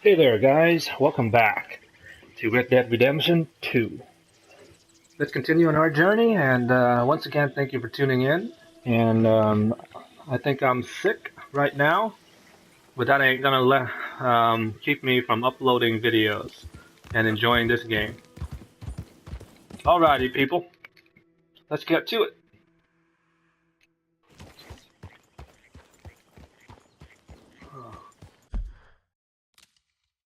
Hey there, guys. Welcome back to Red Dead Redemption 2. Let's continue on our journey, and once again, thank you for tuning in. And I think I'm sick right now, but that ain't gonna keep me from uploading videos and enjoying this game. Alrighty, people. Let's get to it.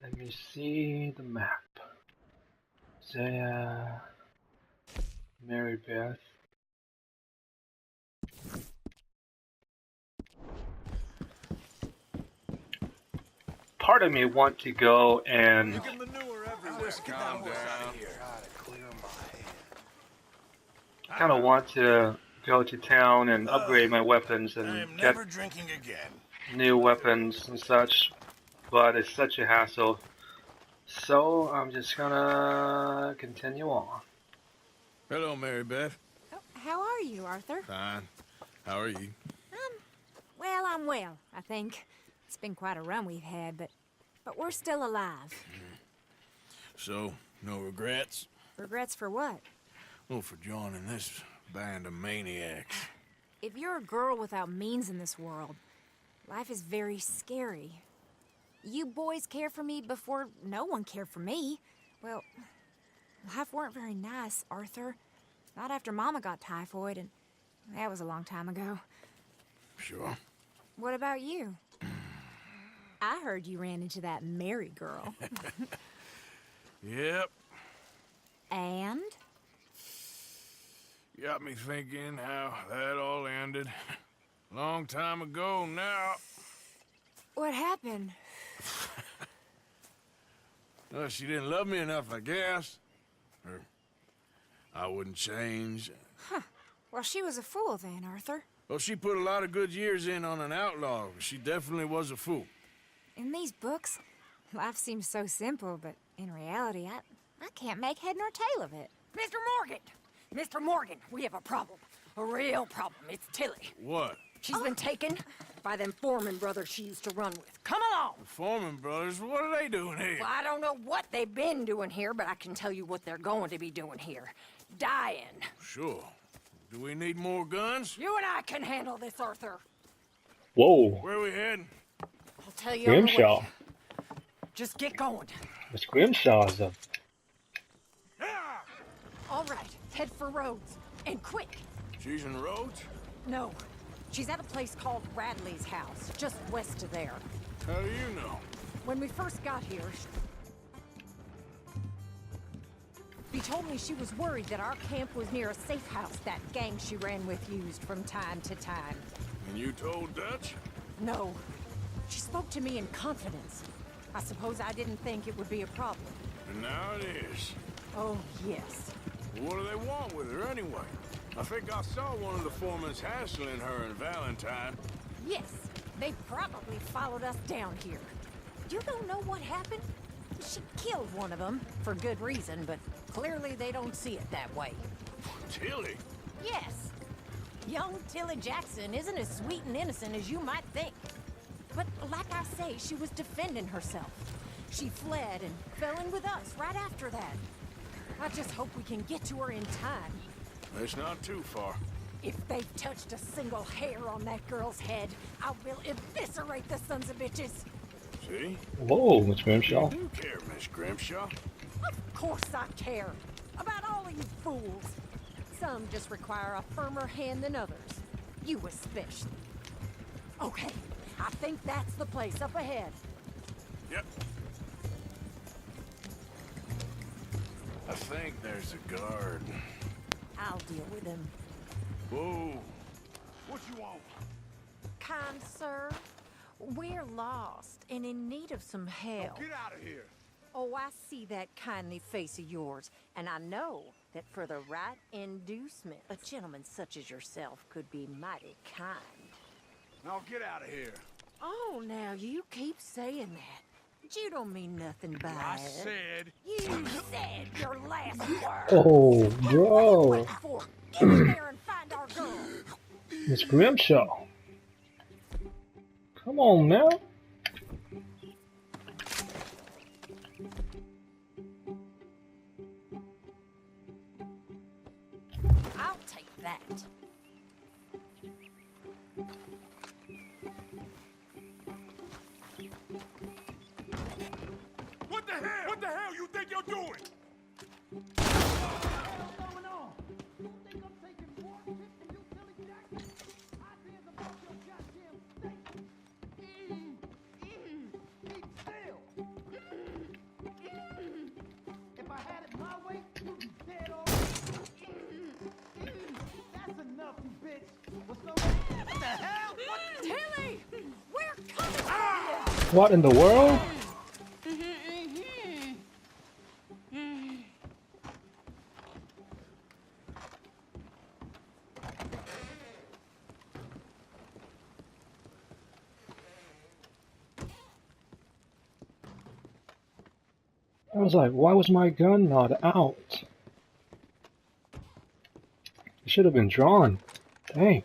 Let me see the map. Isaiah, Mary Beth. Part of me want to go and kind of want to go to town and upgrade my weapons and get new weapons and such, but it's such a hassle. So I'm just gonna continue on. Hello, Mary Beth. Oh, how are you, Arthur? Fine. How are you? Well, I'm well, I think. It's been quite a run we've had, but we're still alive. So, no regrets? Regrets for what? Well, for joining this band of maniacs. If you're a girl without means in this world, life is very scary. You boys cared for me before no one cared for me. Well, life weren't very nice, Arthur. Not after Mama got typhoid, and that was a long time ago. Sure. What about you? I heard you ran into that Mary girl. Yep. And? Got me thinking how that all ended. Long time ago now. What happened? Well, she didn't love me enough, I guess. Or I wouldn't change. Huh. Well, she was a fool then, Arthur. Well, she put a lot of good years in on an outlaw. She definitely was a fool. In these books, life seems so simple, but in reality, I can't make head nor tail of it. Mr. Morgan! Mr. Morgan, we have a problem. A real problem. It's Tilly. What? She's been taken by them Foreman brothers she used to run with. Come along! The Foreman brothers, what are they doing here? Well, I don't know what they've been doing here, but I can tell you what they're going to be doing here. Dying. Sure. Do we need more guns? You and I can handle this, Arthur. Whoa, Where are we heading? I'll tell you on the Grimshaw. way. Just get going. This Grimshaw is a... All right, head for Rhodes. And quick. She's in Rhodes? No, she's at a place called Radley's house, just west of there. How do you know? When we first got here, she told me she was worried that our camp was near a safe house that gang she ran with used from time to time. And you told Dutch? No. She spoke to me in confidence. I suppose I didn't think it would be a problem. And now it is. Oh, yes. What do they want with her anyway? I think I saw one of the foremans hassling her and Valentine. Yes, they probably followed us down here. You don't know what happened? She killed one of them, for good reason, but clearly they don't see it that way. Tilly? Yes. Young Tilly Jackson isn't as sweet and innocent as you might think. But like I say, she was defending herself. She fled and fell in with us right after that. I just hope we can get to her in time. It's not too far. If they've touched a single hair on that girl's head, I will eviscerate the sons of bitches. See? Whoa, Miss Grimshaw. You care, Miss Grimshaw. Of course I care. About all of you fools. Some just require a firmer hand than others. You especially. Okay, I think that's the place up ahead. Yep. I think there's a guard. I'll deal with him. Whoa. What you want? Kind sir, we're lost and in need of some help. Get out of here. Oh, I see that kindly face of yours, and I know that for the right inducement, a gentleman such as yourself could be mighty kind. Now get out of here. Oh, now you keep saying that. But you don't mean nothing by I it. said. You said your last word. Oh, What are you bro. waiting for? Get in there and find our girl. Miss Grimshaw. Come on now. that. What the hell? What the hell you think you're doing? If I had it my way, you'd be dead already. That's enough, you bitch. What's going on? What the hell? Tilly! We're coming for you! What in the world? I was like, why was my gun not out? It should have been drawn. Dang.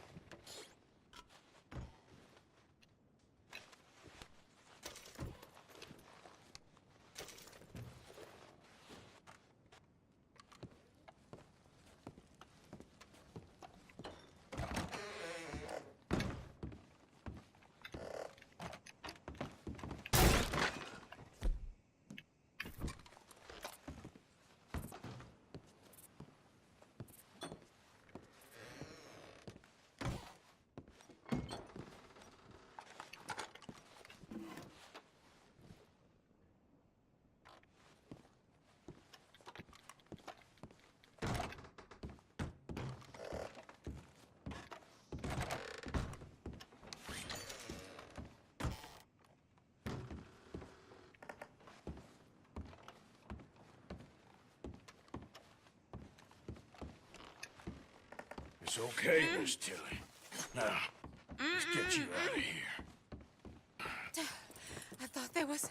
It's okay, Miss Tilly. Now, let's get you out of here. I thought there was...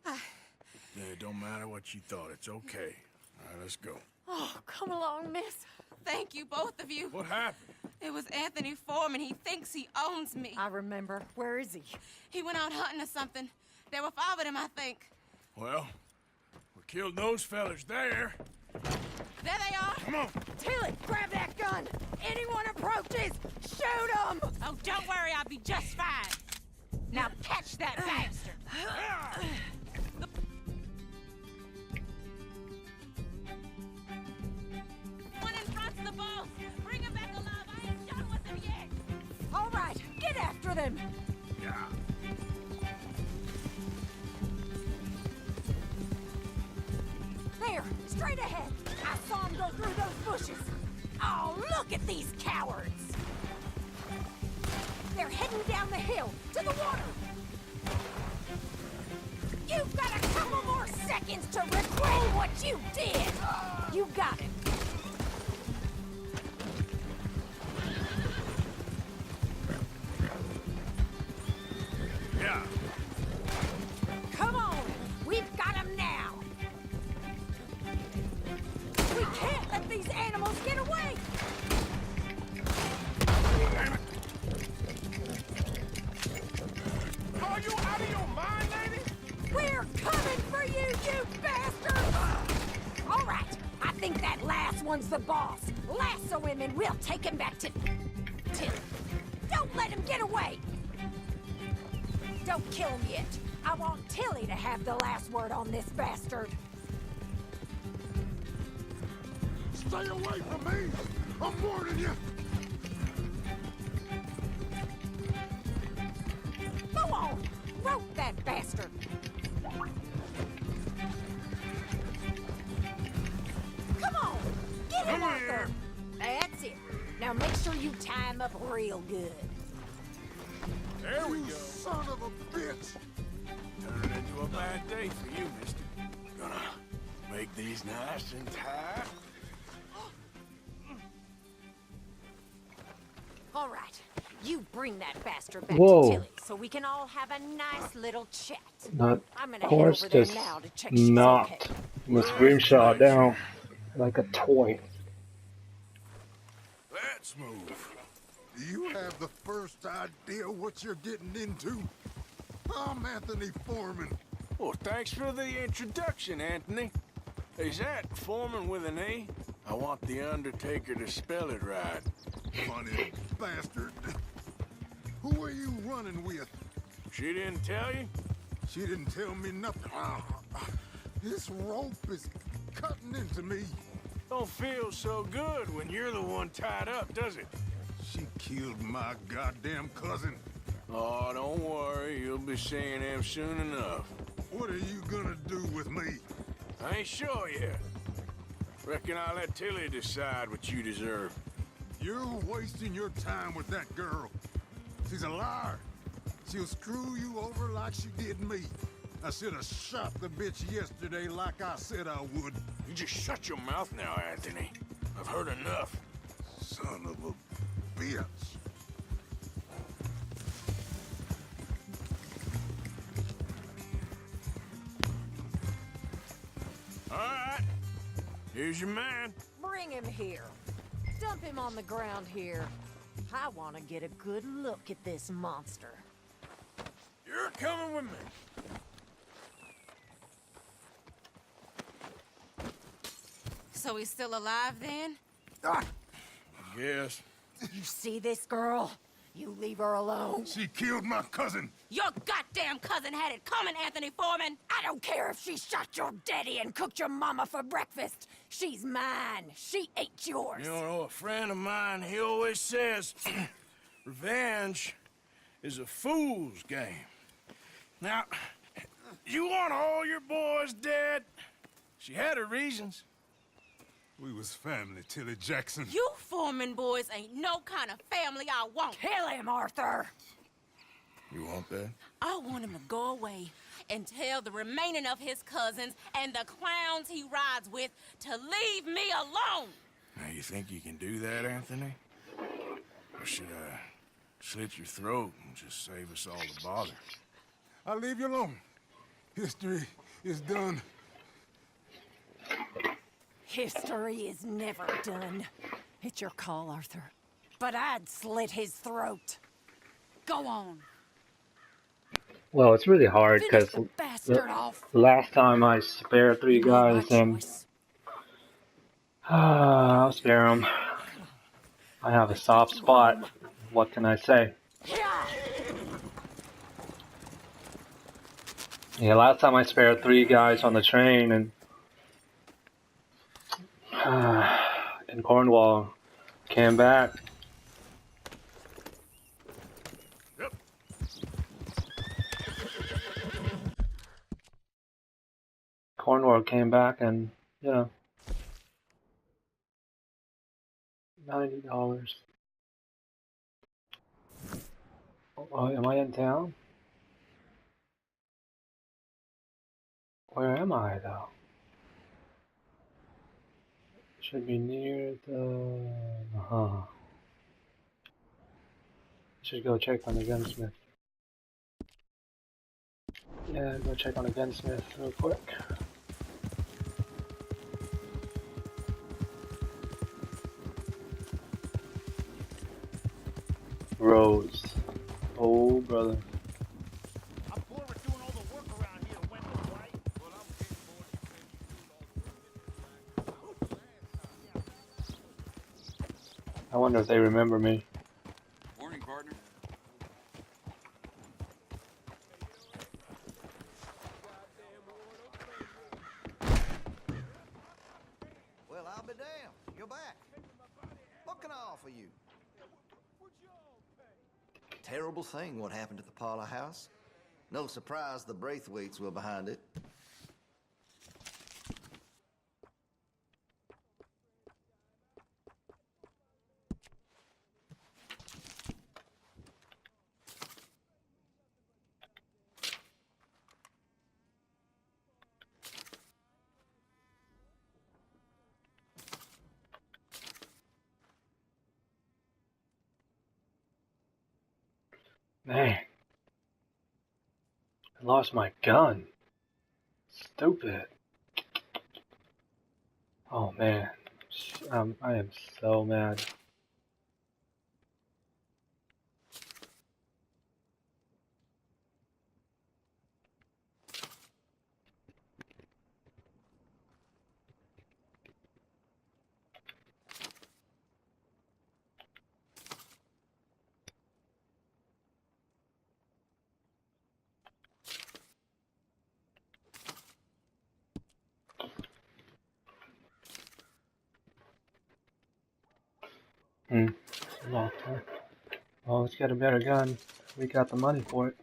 Yeah, it don't matter what you thought. It's okay. All right, let's go. Oh, come along, miss. Thank you, both of you. What happened? It was Anthony Foreman. He thinks he owns me. I remember. Where is he? He went out hunting or something. There were 5 of them, I think. Well, we killed those fellas there. There they are. Come on. Tilly, grab that gun! Anyone approaches, shoot them! Oh, don't worry. I'll be just fine. Now catch that bastard. One in front's the boss. Bring him back alive. I ain't done with him yet. All right, get after them! Yeah. There, straight ahead. I saw him go through those bushes. Oh, look at these cowards! They're heading down the hill, to the water! You've got a couple more seconds to regret what you did! You got it! Yeah. Come on! We've got him now! We can't let these animals get away! Damn it. Are you out of your mind, lady? We're coming for you, you bastard! All right, I think that last one's the boss. Lasso him and we'll take him back to Tilly. Don't let him get away! Don't kill him yet. I want Tilly to have the last word on this bastard. Stay away from me! I'm warning you! Go on! Rope that bastard! Come on! Get him, Come Arthur! here. That's it. Now make sure you tie him up real good. There we go. Son of a bitch! Turning into a bad day for you, mister. Gonna make these nice and tight. All right, you bring that bastard back Whoa. to Tilly so we can all have a nice little chat. Not, I'm of gonna course, head over just there now to check she's not okay. the screenshot down like a toy. Let's move. Do you have the first idea what you're getting into? I'm Anthony Foreman. Well, thanks for the introduction, Anthony. Is that Foreman with an A? I want the Undertaker to spell it right. Funny bastard. Who are you running with? She didn't tell you? She didn't tell me nothing. This rope is cutting into me. Don't feel so good when you're the one tied up, does it? She killed my goddamn cousin. Oh, don't worry. You'll be seeing him soon enough. What are you gonna do with me? I ain't sure yet. Reckon I'll let Tilly decide what you deserve. You're wasting your time with that girl. She's a liar. She'll screw you over like she did me. I should have shot the bitch yesterday like I said I would. You just shut your mouth now, Anthony. I've heard enough. Son of a bitch. All right. Here's your man. Bring him here. Dump him on the ground here. I want to get a good look at this monster. You're coming with me. So he's still alive then? I guess. You see this girl? You leave her alone. She killed my cousin. Your goddamn cousin had it coming, Anthony Foreman! I don't care if she shot your daddy and cooked your mama for breakfast. She's mine. She ate yours. You know, a friend of mine, he always says, revenge is a fool's game. Now, you want all your boys dead? She had her reasons. We was family, Tilly Jackson. You Foreman boys ain't no kind of family I want. Kill him, Arthur. You want that? I want him to go away and tell the remaining of his cousins and the clowns he rides with to leave me alone. Now, you think you can do that, Anthony? Or should I slit your throat and just save us all the bother? I'll leave you alone. History is done. History is never done. It's your call, Arthur. But I'd slit his throat. Go on. Well, it's really hard Finish because the bastard off. last time I spared three You made my guys, and choice. I'll spare them. I have a soft spot. What can I say? Yeah. Yeah, last time I spared three guys on the train, and in Cornwall, came back. Yep. Cornwall came back, and you know, $90. Oh, am I in town? Where am I though? Should be near the. Should go check on the gunsmith. Yeah, go check on the gunsmith real quick. Rose. Oh, brother. I'm bored with doing all the work around here, Wendell, right? Well, I'm getting I wonder if they remember me. Morning, partner. Well, I'll be damned. You're back. What can I offer you? Terrible thing what happened to the Paula house. No surprise the Braithwaites were behind it. Man. I lost my gun. Stupid. Oh man. I am so mad. Hmm. Locked, huh? Oh, let's get a better gun. We got the money for it.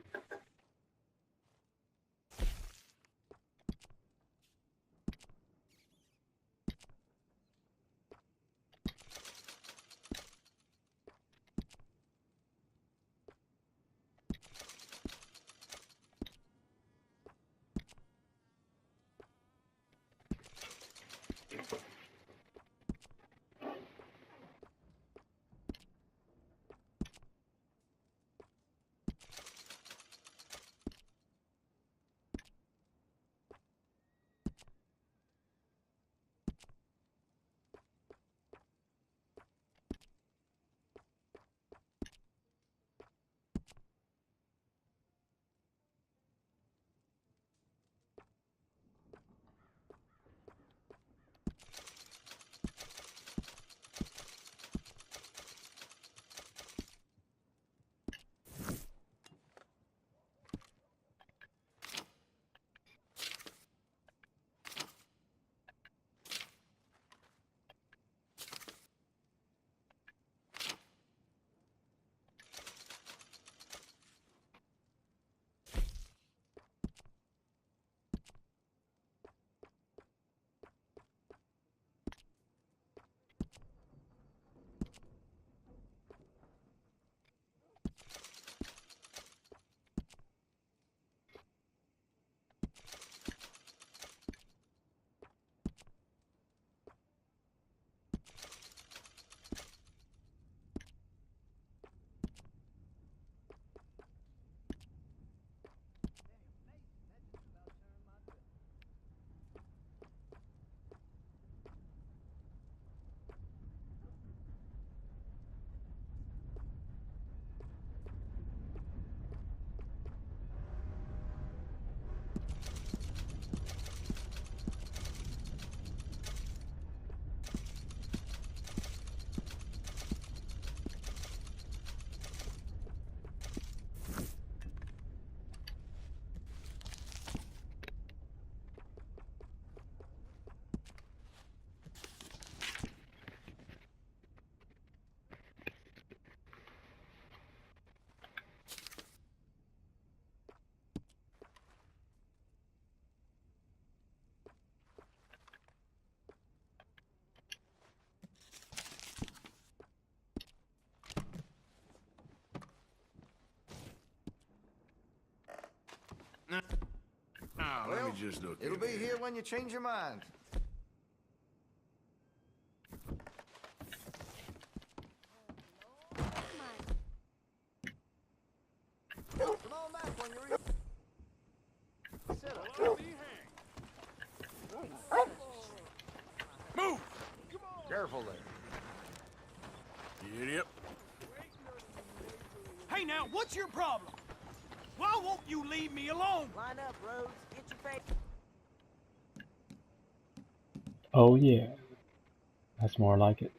Now, let me just look. It'll be here when you change your mind. Come on back when you're ready. Sit up. Move! Careful there. You idiot. Hey now, what's your problem? Why won't you leave me alone? Line up, Rhodes. Get your face. Oh yeah. That's more like it.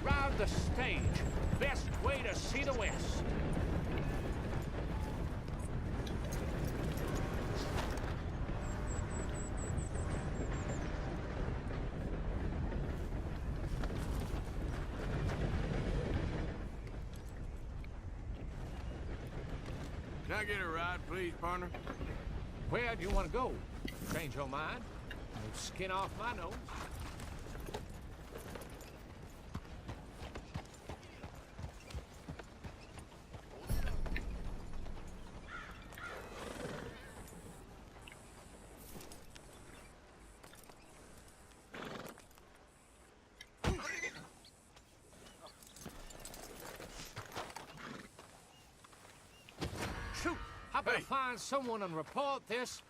Ride the stage. Best way to see the West. Can I get a ride, please, partner? Where do you want to go? Change your mind? Skin off my nose. I better find someone and report this.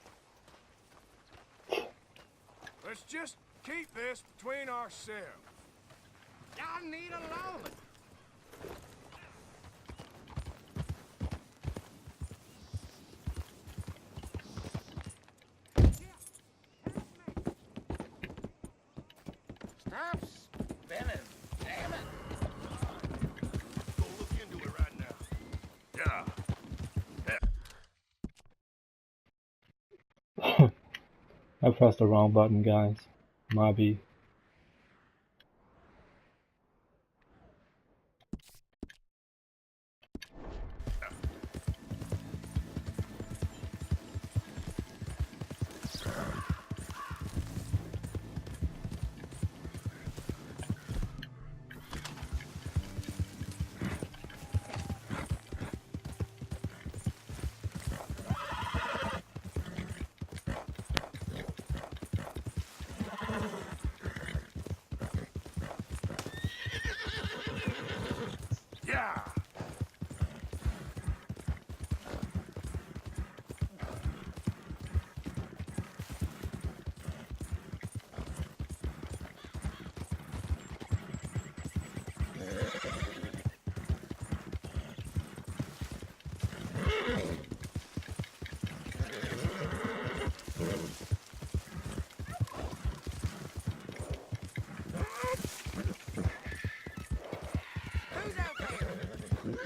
Let's just keep this between ourselves. I need a lawman. Stop spinning, damn it. Go look into it right now. Yeah. I pressed the wrong button, guys. Mobby. Yeah. Who's out there?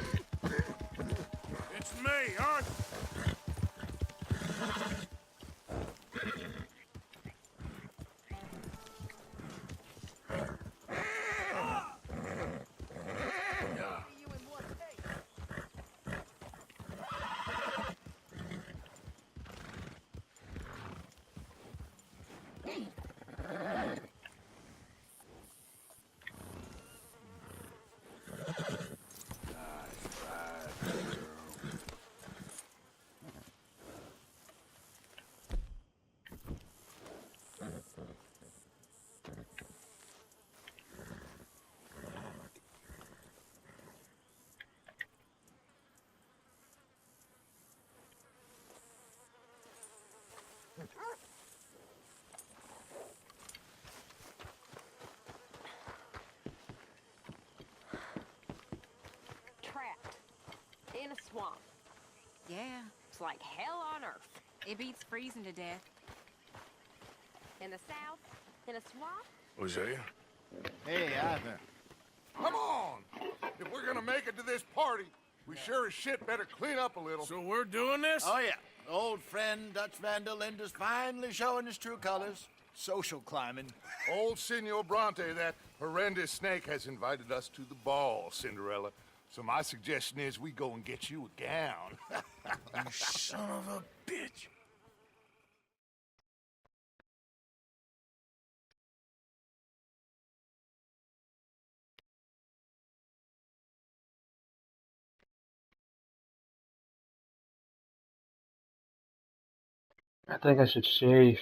It's me, Arthur. Trapped. In a swamp. Yeah, It's like hell on earth. it beats freezing to death. In the south, in a swamp. Hosea? Hey, Arthur. Come on! If we're gonna make it to this party, we sure as shit better clean up a little. So we're doing this? Oh, yeah. Old friend Dutch Van der Linde's finally showing his true colors. Social climbing. Old Senor Bronte, that horrendous snake, has invited us to the ball, Cinderella. So my suggestion is we go and get you a gown. You son of a bitch. I think I should shave.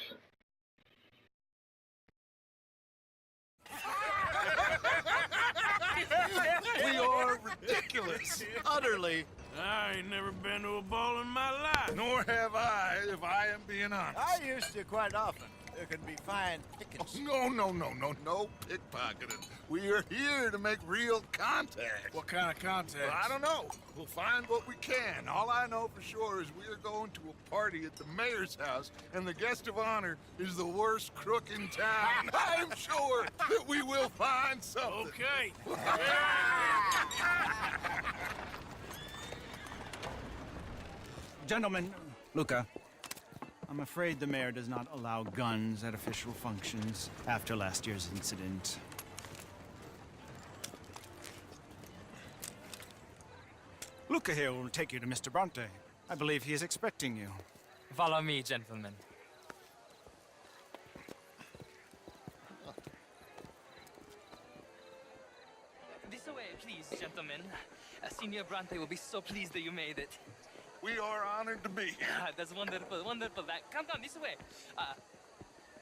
We are ridiculous. Utterly. I ain't never been to a ball in my life. Nor have I, if I am being honest. I used to quite often. There can be fine pickings. No pickpocketing. We are here to make real contact. What kind of contact? Well, I don't know. We'll find what we can. All I know for sure is we are going to a party at the mayor's house, and the guest of honor is the worst crook in town. I'm sure that we will find something. Okay. Gentlemen, Luca, I'm afraid the mayor does not allow guns at official functions after last year's incident. Luca here will take you to Mr. Bronte. I believe he is expecting you. Follow me, gentlemen. This way, please, gentlemen. Senior Bronte will be so pleased that you made it. We are honored to be here. That's wonderful, wonderful. Come this way.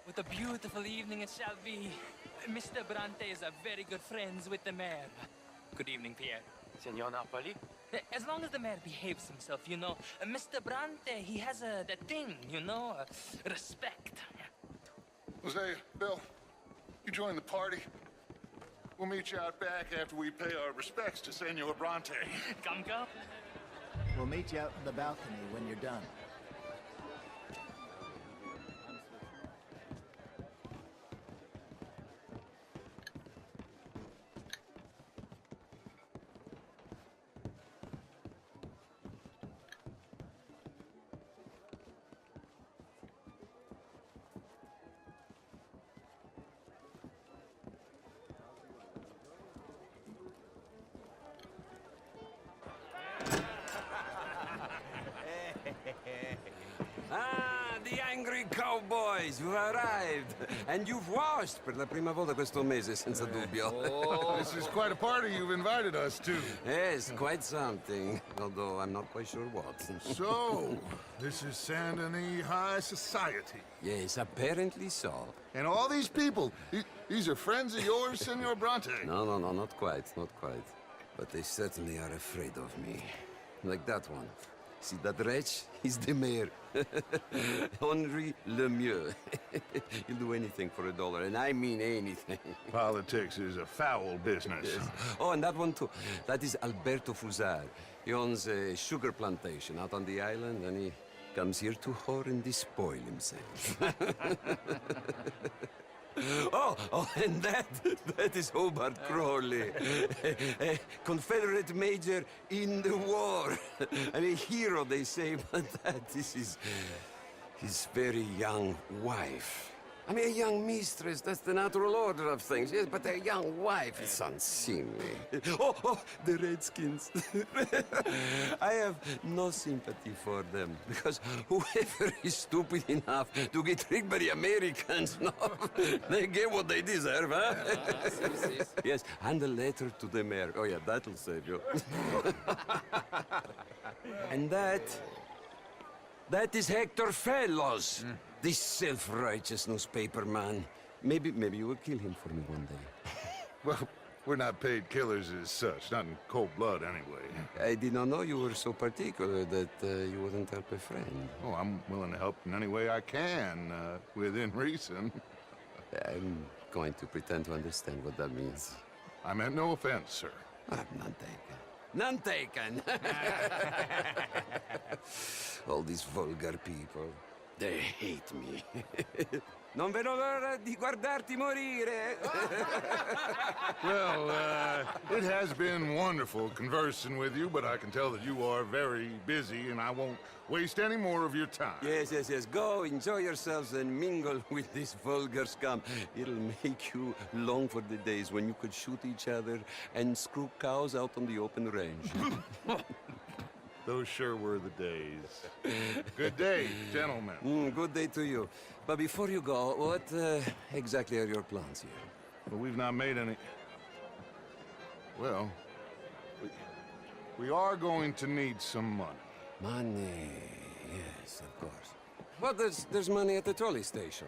What a beautiful evening it shall be. Mr. Bronte is a very good friends with the mayor. Good evening, Pierre. Signor Napoli, As long as the mayor behaves himself, you know. Mr. Bronte, he has that thing, you know, respect. Hosea, Bill, you join the party. We'll meet you out back after we pay our respects to Senor Bronte. Come. We'll meet you out in the balcony when you're done. Ah, the angry cowboys, you've arrived. And you've washed per la prima volta questo mese, senza dubbio. This is quite a party you've invited us to. Yes, quite something. Although I'm not quite sure what. So, this is Saint Denis High Society. Yes, apparently so. And all these people, these are friends of yours, Senor Bronte? No, not quite, not quite. But they certainly are afraid of me. Like that one. See that wretch? He's the mayor. Henri Lemieux. He'll do anything for $1, and I mean anything. Politics is a foul business. Yes. Oh, and that one too. That is Alberto Fusar. He owns a sugar plantation out on the island, and he comes here to whore and despoil himself. Oh, and that is Hobart Crawley, a Confederate major in the war. I mean, hero, they say, but that is his very young wife. I mean, a young mistress, that's the natural order of things, yes, but a young wife, it's unseemly. Oh, the Redskins. I have no sympathy for them, because whoever is stupid enough to get tricked by the Americans, no, they get what they deserve, huh? Yes, and a letter to the mayor. Oh, yeah, that'll save you. And that is Hector Fellows. This self-righteous newspaper man. Maybe you will kill him for me one day. Well, we're not paid killers as such, not in cold blood anyway. I did not know you were so particular that you wouldn't help a friend. Oh, I'm willing to help in any way I can, within reason. I'm going to pretend to understand what that means. I meant no offense, sir. None taken. None taken! All these vulgar people. They hate me. Non vedo l'ora di guardarti morire. Well, it has been wonderful conversing with you, but I can tell that you are very busy, and I won't waste any more of your time. Yes. Go, enjoy yourselves, and mingle with this vulgar scum. It'll make you long for the days when you could shoot each other and screw cows out on the open range. Those sure were the days. Good day, gentlemen. Good day to you. But before you go, what exactly are your plans here? Well, we've not made any... Well, we are going to need some money. Money, yes, of course. Well, there's money at the trolley station.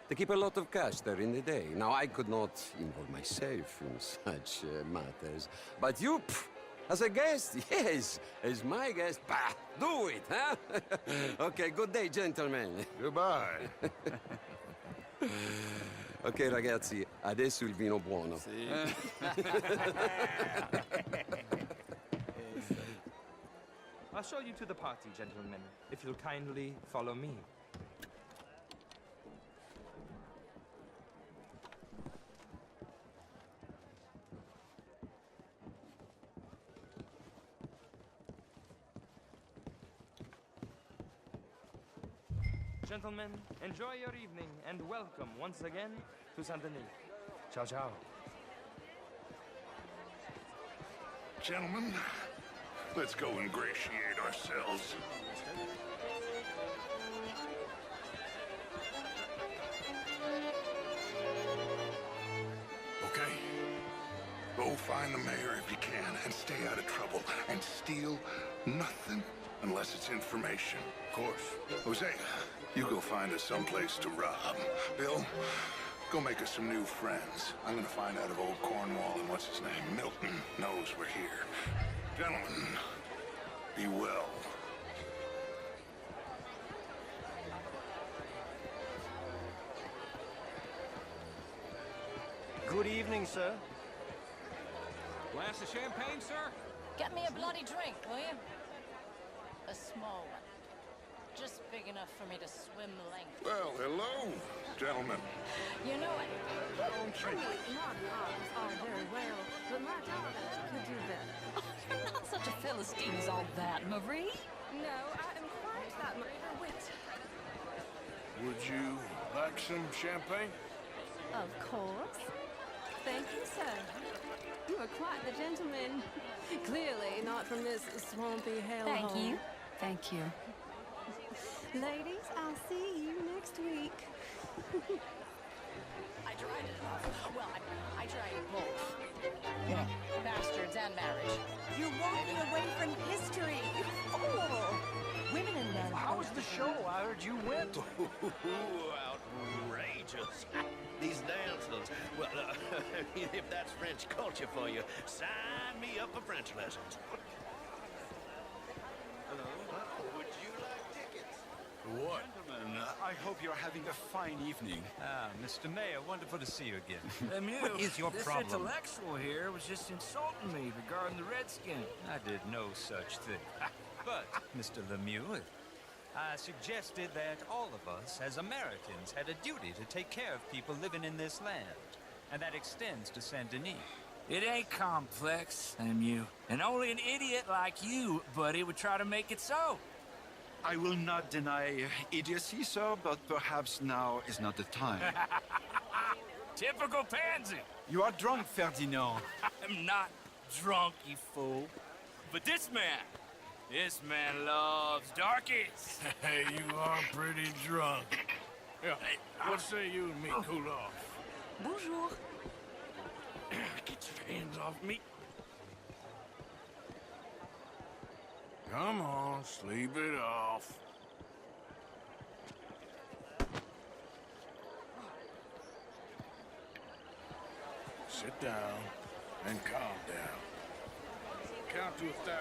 They keep a lot of cash there in the day. Now, I could not involve myself in such matters. But you... As a guest? Yes. As my guest? Bah, do it, huh? Okay, good day, gentlemen. Goodbye. Ok, ragazzi, adesso il vino buono. Sì. I'll show you to the party, gentlemen, if you'll kindly follow me. Gentlemen, enjoy your evening and welcome once again to Saint Denis. Ciao, ciao. Gentlemen, let's go ingratiate ourselves. Okay? Go find the mayor if you can and stay out of trouble. And steal nothing unless it's information. Of course. Hosea, you go find us someplace to rob. Bill, go make us some new friends. I'm gonna find out if old Cornwall and what's his name, Milton, knows we're here. Gentlemen, Be well. Good evening, sir. Glass of champagne, sir? Get me a bloody drink, will you? A small one. Just big enough for me to swim length. Well, hello, gentlemen. You know it. Not ours are very well, but my daughter could do better. You're not such a Philistine as all that, Marie. No, I am quite that much wit. Would you like some champagne? Of course. Thank you, sir. You are quite the gentleman. Clearly not from this swampy hellhole. Thank you. Thank you. Ladies, I'll see you next week. I tried it. Well, I tried both. You know, bastards and marriage. You're walking away from history, you fool! Women and men. How was the show? I heard you went. Outrageous. These dancers. Well, if that's French culture for you, sign me up for French lessons. Hello? Would you like tickets? What? Gentlemen, I hope you're having a fine evening. Ah, Mr. Mayor, wonderful to see you again. What is your this problem? This intellectual here was just insulting me regarding the Redskins. I did no such thing. But, Mr. Lemieux, I suggested that all of us, as Americans, had a duty to take care of people living in this land. And that extends to Saint Denis. It ain't complex, Lemieux. And only an idiot like you, buddy, would try to make it so. I will not deny idiocy, sir, but perhaps now is not the time. Typical pansy. You are drunk, Ferdinand. I'm not drunk, you fool. But this man loves darkies. Hey, you are pretty drunk. Yeah, what say you and me cool off? Bonjour. Get your hands off me. Come on, sleep it off. Sit down and calm down. Count to 1,000.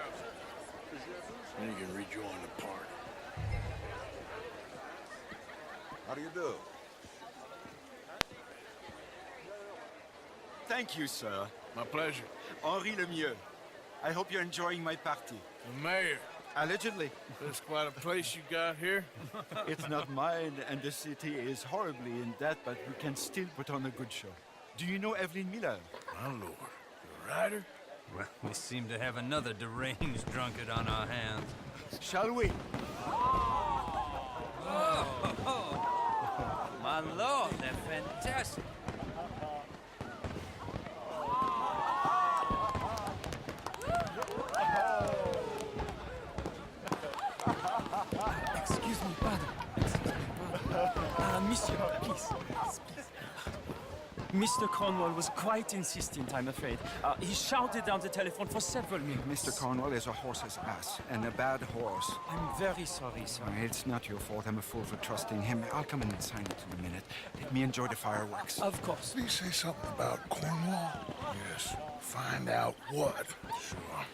Then you can rejoin the party. How do you do? Thank you, sir. My pleasure. Henri Lemieux. I hope you're enjoying my party. The mayor. Allegedly. That's quite a place you got here. It's not mine, and the city is horribly in debt, but we can still put on a good show. Do you know Evelyn Miller? My lord. The writer? Well, we seem to have another deranged drunkard on our hands. Shall we? My lord, they're fantastic. Excuse me, pardon. Monsieur, please. Mr. Cornwall was quite insistent, I'm afraid. He shouted down the telephone for several minutes. Mr. Cornwall is a horse's ass, and a bad horse. I'm very sorry, sir. It's not your fault. I'm a fool for trusting him. I'll come in and sign it in a minute. Let me enjoy the fireworks. Of course. Did he say something about Cornwall? Yes. Find out what. Sure.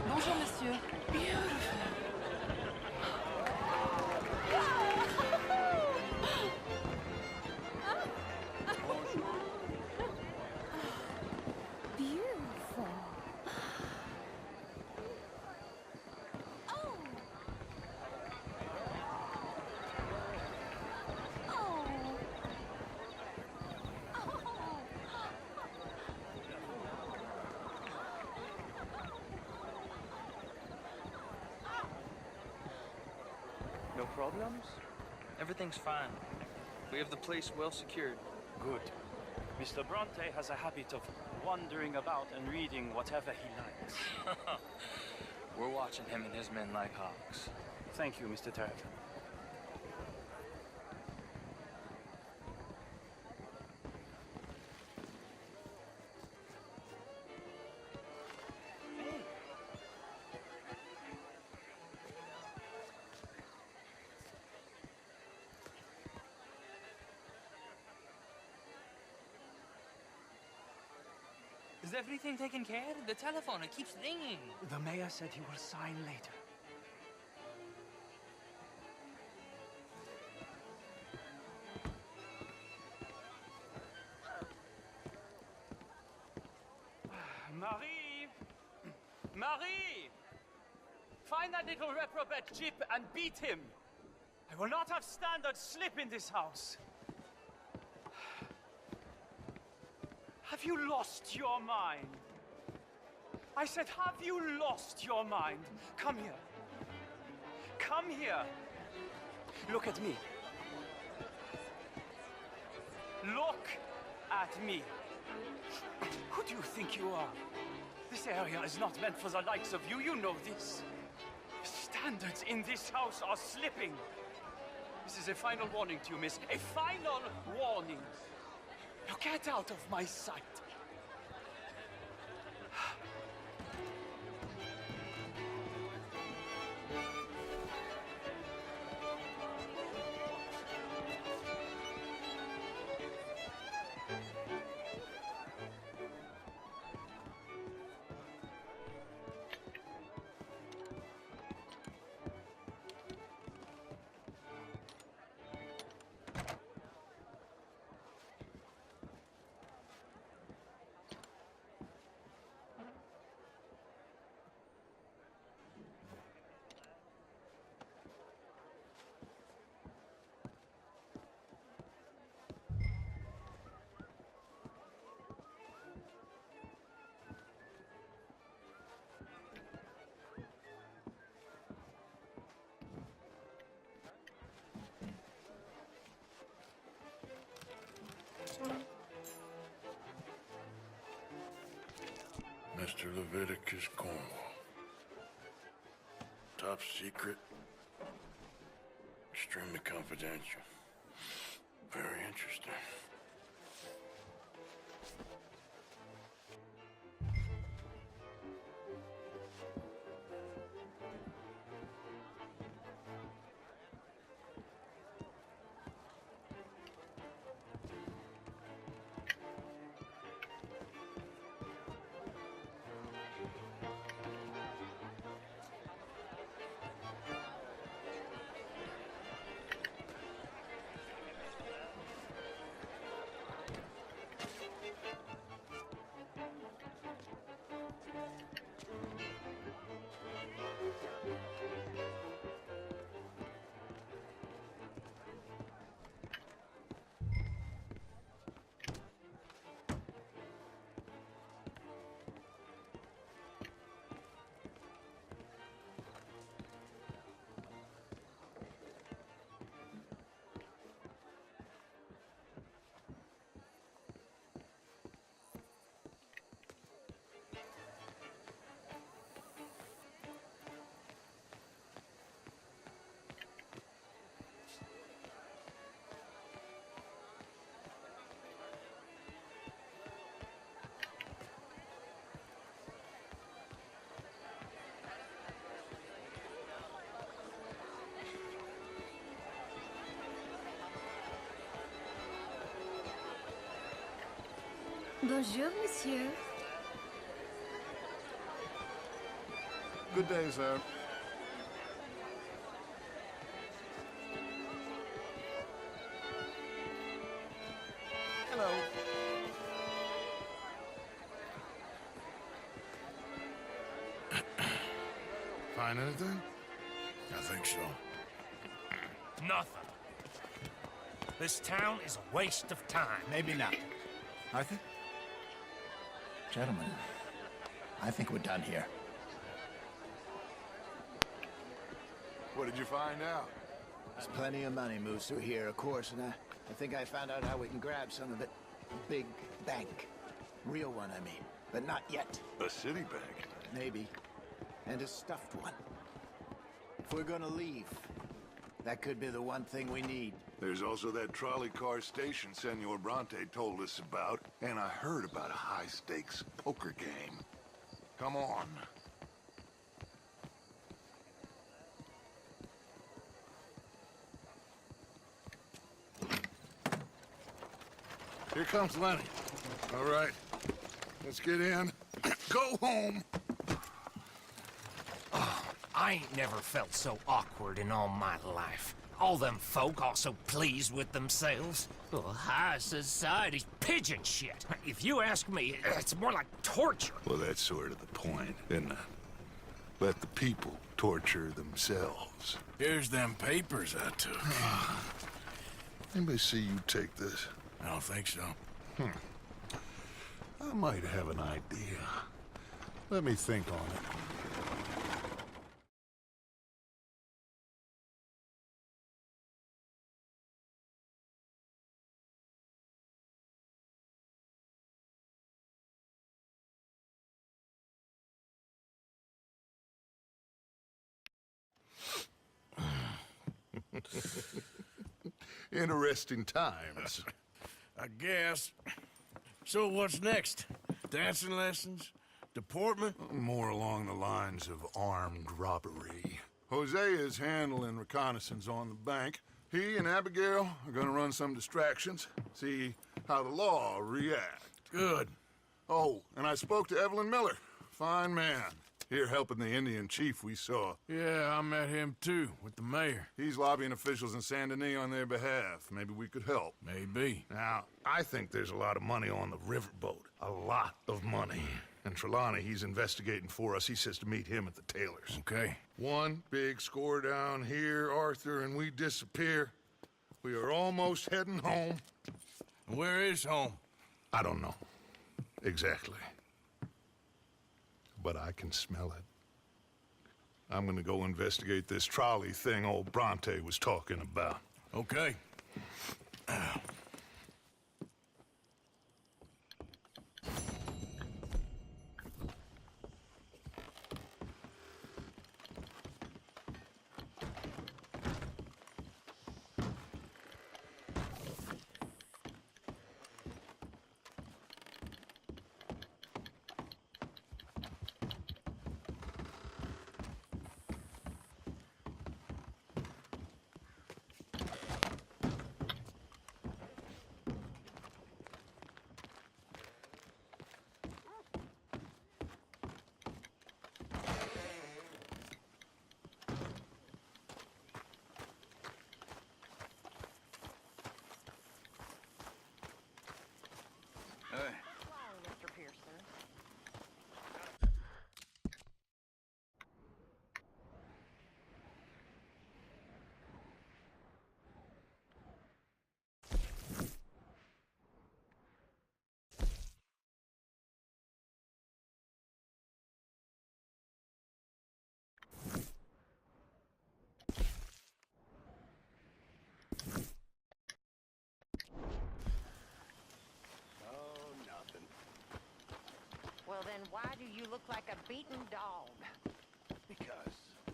Bonjour, monsieur. Beautiful. No problems? Everything's fine. We have the place well secured. Good. Mr. Bronte has a habit of wandering about and reading whatever he likes. We're watching him and his men like hawks. Thank you, Mr. Territon. Is everything taken care of? The telephone, it keeps ringing. The mayor said he will sign later. Marie! Marie! Find that little reprobate Chip and beat him. I will not have standard slip in this house. Have you lost your mind? I said, have you lost your mind? Come here. Come here. Look at me. Look at me. Who do you think you are? This area is not meant for the likes of you. You know this. Standards in this house are slipping. This is a final warning to you, miss. A final warning. Now get out of my sight. Mr. Leviticus Cornwall. Top secret. Extremely confidential. Very interesting. Bonjour, monsieur. Good day, sir. Hello. Find anything? I think so. Nothing. This town is a waste of time. Maybe not. Arthur? Gentlemen, I think we're done here. What did you find out? There's plenty of money moves through here, of course, and I think I found out how we can grab some of it. A big bank. Real one, I mean. But not yet. A city bank? Maybe. And a stuffed one. If we're gonna leave, that could be the one thing we need. There's also that trolley car station Senor Bronte told us about, and I heard about a high-stakes poker game. Come on. Here comes Lenny. All right. Let's get in. Go home. Oh, I ain't never felt so awkward in all my life. All them folk all so pleased with themselves. Oh, high society's pigeon shit. If you ask me, it's more like torture. Well, that's sort of the point, isn't it? Let the people torture themselves. Here's them papers I took. Anybody see you take this? I don't think so. I might have an idea. Let me think on it. Interesting times. I guess. So what's next? Dancing lessons? Deportment? More along the lines of armed robbery. Hosea is handling reconnaissance on the bank. He and Abigail are gonna run some distractions, see how the law reacts. Good. Oh, and I spoke to Evelyn Miller. Fine man. Here helping the Indian chief we saw. Yeah, I met him too, with the mayor. He's lobbying officials in Saint Denis on their behalf. Maybe we could help. Maybe. Now, I think there's a lot of money on the riverboat. A lot of money. And Trelawney, he's investigating for us. He says to meet him at the Taylors. Okay. One big score down here, Arthur, and we disappear. We are almost heading home. Where is home? I don't know. Exactly. But I can smell it. I'm gonna go investigate this trolley thing old Bronte was talking about. Okay. Well, then why do you look like a beaten dog? Because... I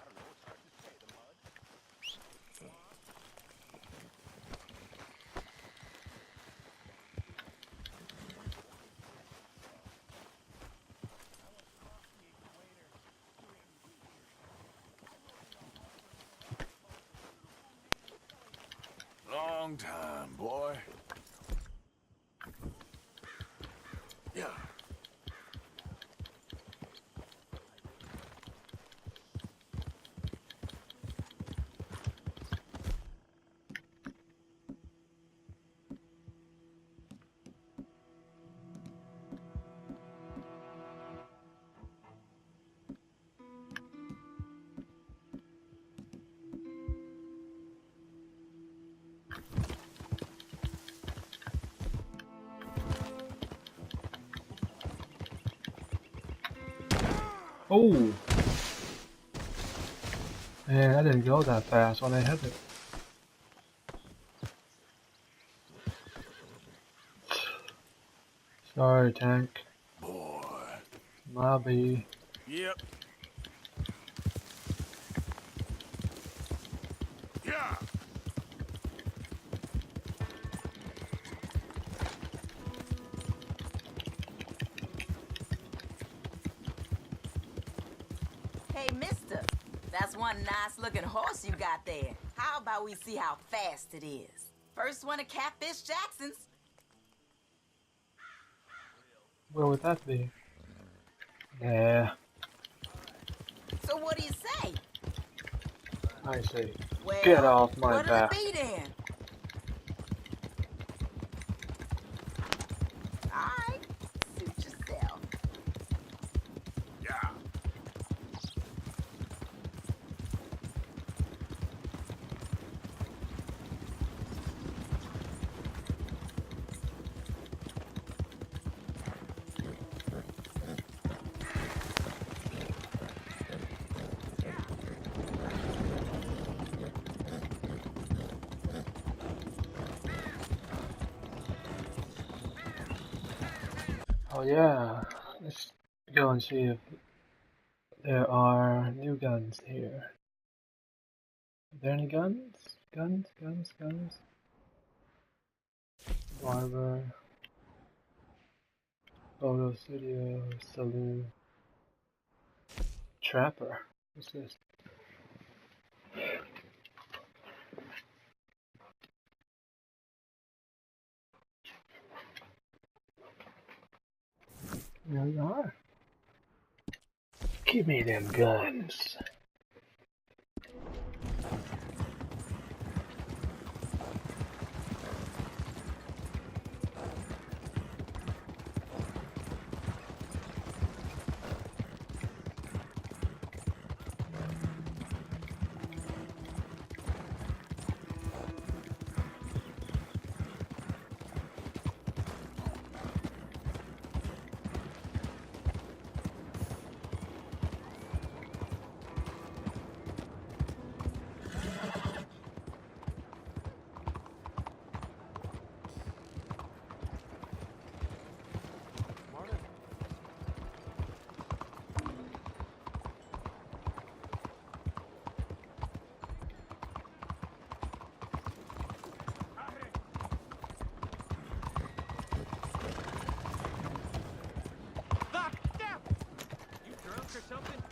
don't know, it's hard to say, the mud. Long time, boy. Yeah. Oh! Man, I didn't go that fast when I hit it. Sorry, tank. Boy. Mobby. Yep. Yeah. Hey, mister, that's one nice-looking horse you got there. How about we see how fast it is? First one to Catfish Jackson's. Where would that be? Nah, So what do you say? I see. Well, Get off my what'll back. it be then? Alright, suit yourself. Yeah. Oh yeah, let's go and see if there are new guns here. Are there any guns? Guns? Barber, Photo Studio, Saloon, Trapper. What's this? There we are. Give me them guns. You drunk or something?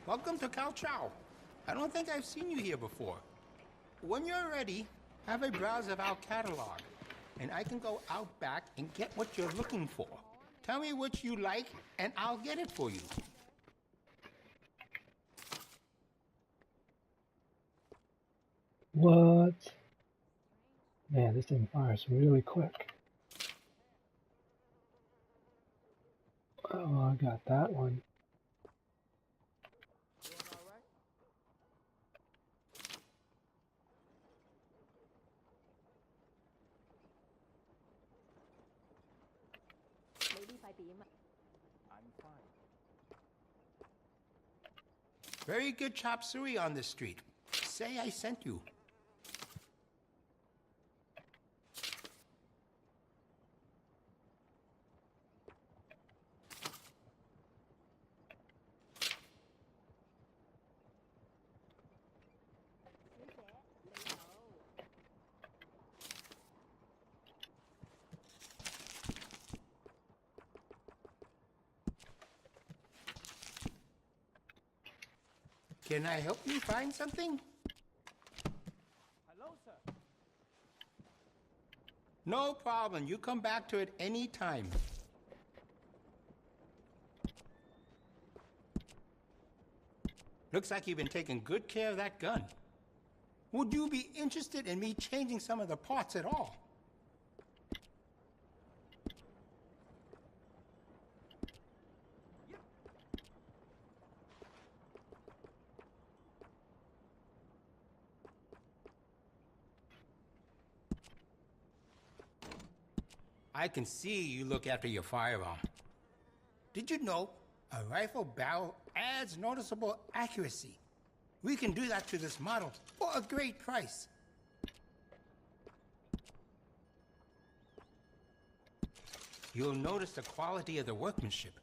Welcome to Cal Chow. I don't think I've seen you here before. When you're ready, have a browse of our catalog, and I can go out back and get what you're looking for. Tell me what you like, and I'll get it for you. What? Man, this thing fires really quick. Oh, I got that one. I'm fine. Very good chop suey on the street. Say I sent you. Can I help you find something? Hello, sir. No problem. You come back to it any time. Looks like you've been taking good care of that gun. Would you be interested in me changing some of the parts at all? I can see you look after your firearm. Did you know a rifle barrel adds noticeable accuracy? We can do that to this model for a great price. You'll notice the quality of the workmanship.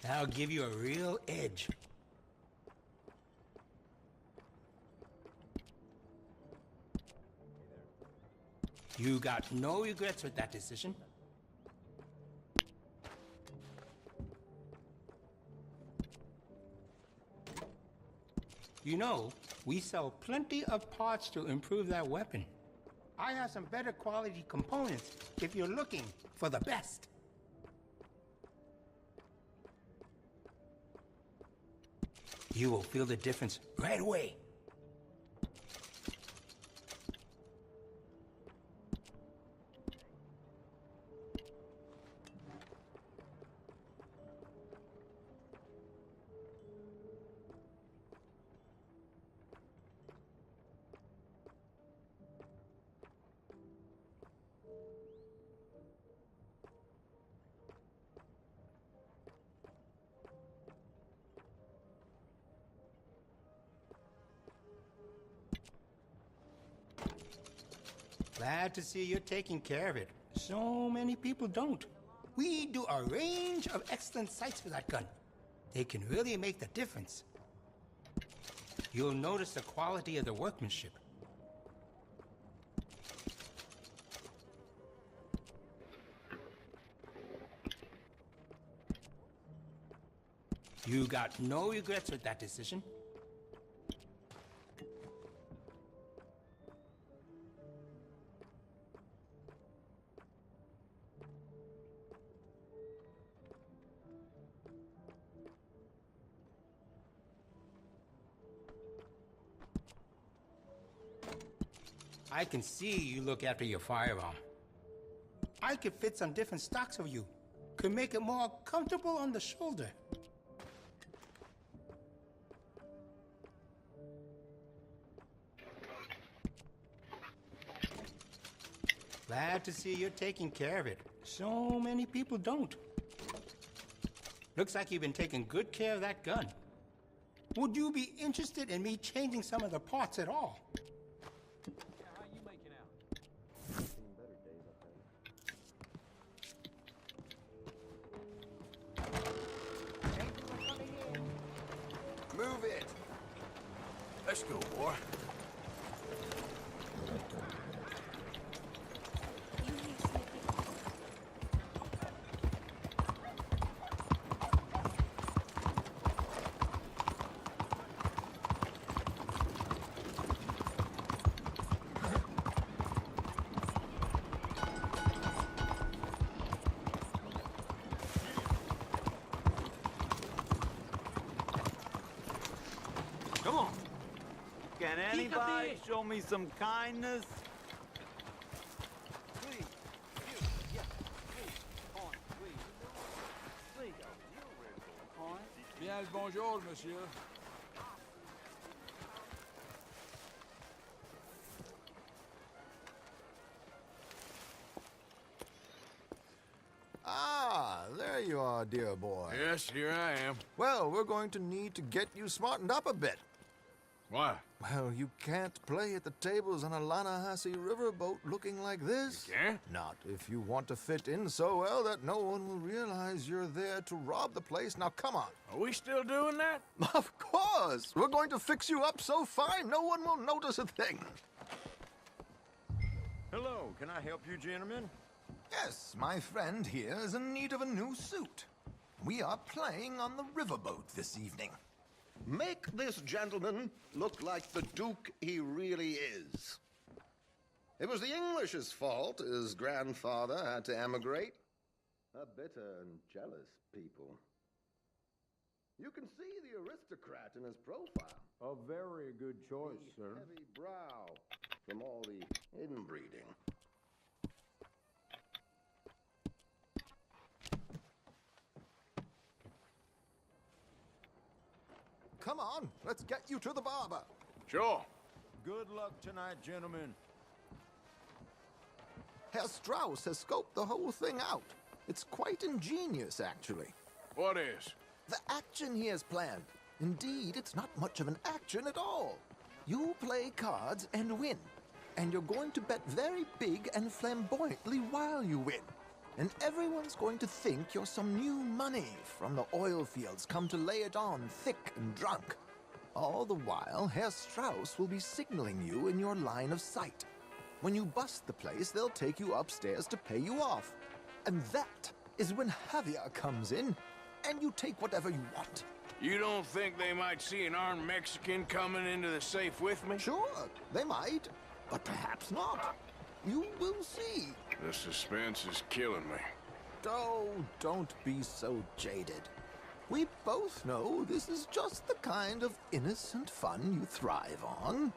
That'll give you a real edge. You got no regrets with that decision? You know, we sell plenty of parts to improve that weapon. I have some better quality components if you're looking for the best. You will feel the difference right away. Glad to see you're taking care of it. So many people don't. We do a range of excellent sights for that gun. They can really make the difference. You'll notice the quality of the workmanship. You got no regrets with that decision? I can see you look after your firearm. I could fit some different stocks for you. Could make it more comfortable on the shoulder. Glad to see you're taking care of it. So many people don't. Looks like you've been taking good care of that gun. Would you be interested in me changing some of the parts at all? Move it. Let's go, boy. Come on. Can anybody show me some kindness? Please. Yeah. Please. On, please. Please. Bien le bonjour, monsieur. Ah, there you are, dear boy. Yes, here I am. Well, we're going to need to get you smartened up a bit. Why? Well, you can't play at the tables on a Lannahechee riverboat looking like this. You can't? Not if you want to fit in so well that no one will realize you're there to rob the place. Now, come on. Are we still doing that? Of course! We're going to fix you up so fine no one will notice a thing. Hello, can I help you, gentlemen? Yes, my friend here is in need of a new suit. We are playing on the riverboat this evening. Make this gentleman look like the Duke he really is. It was the English's fault his grandfather had to emigrate. A bitter and jealous people. You can see the aristocrat in his profile. A very good choice, The sir. heavy brow from all the inbreeding. Come on, let's get you to the barber. Sure. Good luck tonight, gentlemen. Herr Strauss has scoped the whole thing out. It's quite ingenious, actually. What is? The action he has planned. Indeed, it's not much of an action at all. You play cards and win. And you're going to bet very big and flamboyantly while you win. And everyone's going to think you're some new money from the oil fields come to lay it on thick and drunk. All the while, Herr Strauss will be signaling you in your line of sight. When you bust the place, they'll take you upstairs to pay you off. And that is when Javier comes in, and you take whatever you want. You don't think they might see an armed Mexican coming into the safe with me? Sure, they might, but perhaps not. You will see. The suspense is killing me. Oh, don't be so jaded. We both know this is just the kind of innocent fun you thrive on.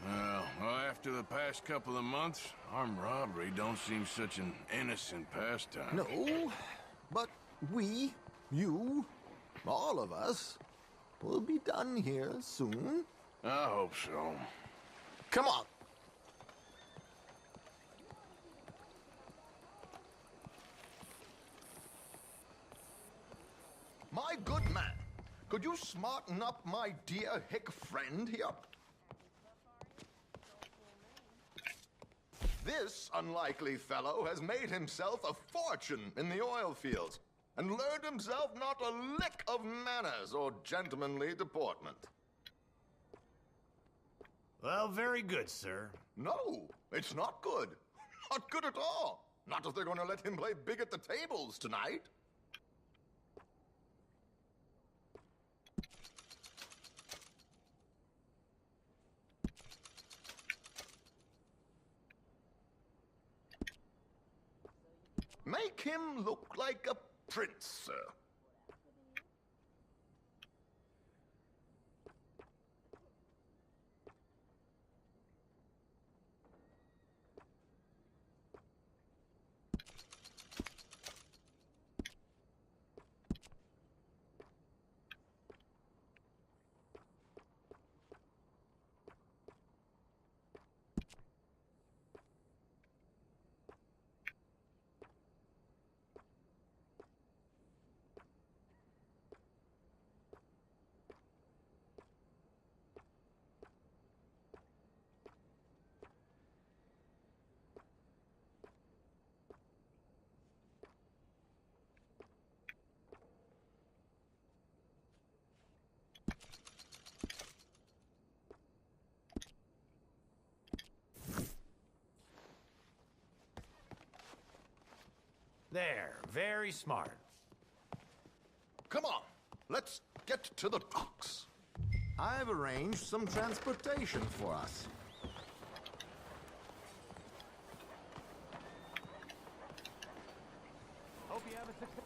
Well, after the past couple of months, armed robbery don't seem such an innocent pastime. No, but we, you, all of us, will be done here soon. I hope so. Come on. My good man, could you smarten up my dear hick friend here? This unlikely fellow has made himself a fortune in the oil fields and learned himself not a lick of manners or gentlemanly deportment. Well, very good, sir. No, it's not good. Not good at all. Not if they're going to let him play big at the tables tonight. Make him look like a prince, sir. There, very smart. Come on, let's get to the docks. I've arranged some transportation for us. Hope you have a success.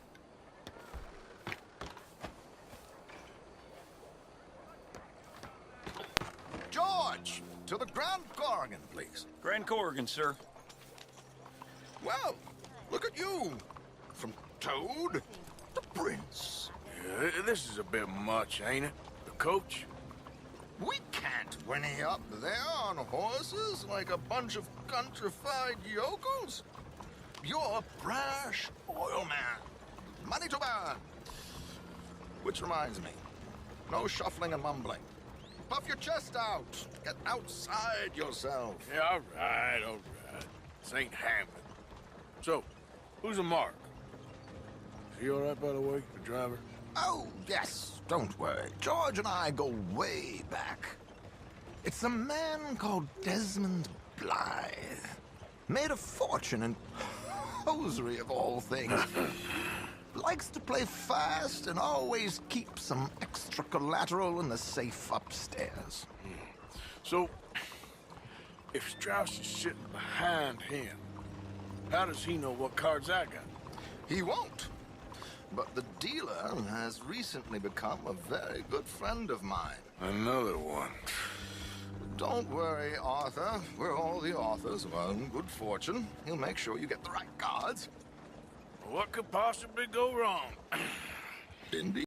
George, to the Grand Corrigan, please. Grand Corrigan, sir. Well, look at you. From Toad to Prince. Yeah, this is a bit much, ain't it? The coach? We can't whinny up there on horses like a bunch of countrified yokels. You're a brash oil man. Money to burn. Which reminds me, no shuffling and mumbling. Puff your chest out. Get outside yourself. Yeah, all right. This ain't happening. So, who's a Mark? Is he all right, by the way, the driver? Oh, yes. Don't worry. George and I go way back. It's a man called Desmond Blythe. Made a fortune in hosiery of all things. Likes to play fast and always keeps some extra collateral in the safe upstairs. So, if Strauss is sitting behind him, how does he know what cards I got? He won't. But the dealer has recently become a very good friend of mine. Another one. Don't worry, Arthur. We're all the authors of our own good fortune. He'll make sure you get the right cards. What could possibly go wrong? Indeed.